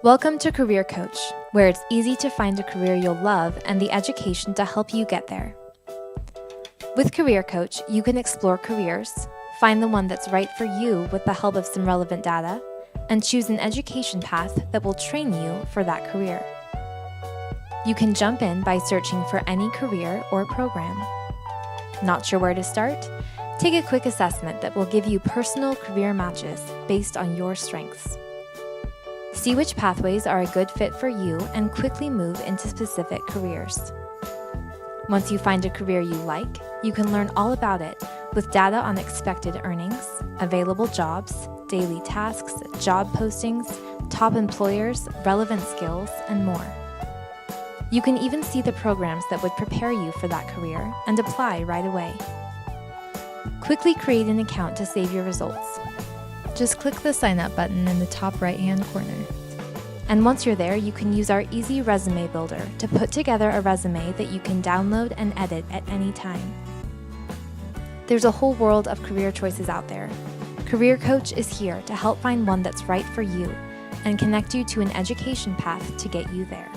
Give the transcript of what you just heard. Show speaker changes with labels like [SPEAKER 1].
[SPEAKER 1] Welcome to Career Coach, where it's easy to find a career you'll love and the education to help you get there. With Career Coach, you can explore careers, find the one that's right for you with the help of some relevant data, and choose an education path that will train you for that career. You can jump in by searching for any career or program. Not sure where to start? Take a quick assessment that will give you personal career matches based on your strengths. See which pathways are a good fit for you and quickly move into specific careers. Once you find a career you like, you can learn all about it with data on expected earnings, available jobs, daily tasks, job postings, top employers, relevant skills, and more. You can even see the programs that would prepare you for that career and apply right away. Quickly create an account to save your results. Just click the sign up button in the top right-hand corner. And once you're there, you can use our easy resume builder to put together a resume that you can download and edit at any time. There's a whole world of career choices out there. Career Coach is here to help find one that's right for you and connect you to an education path to get you there.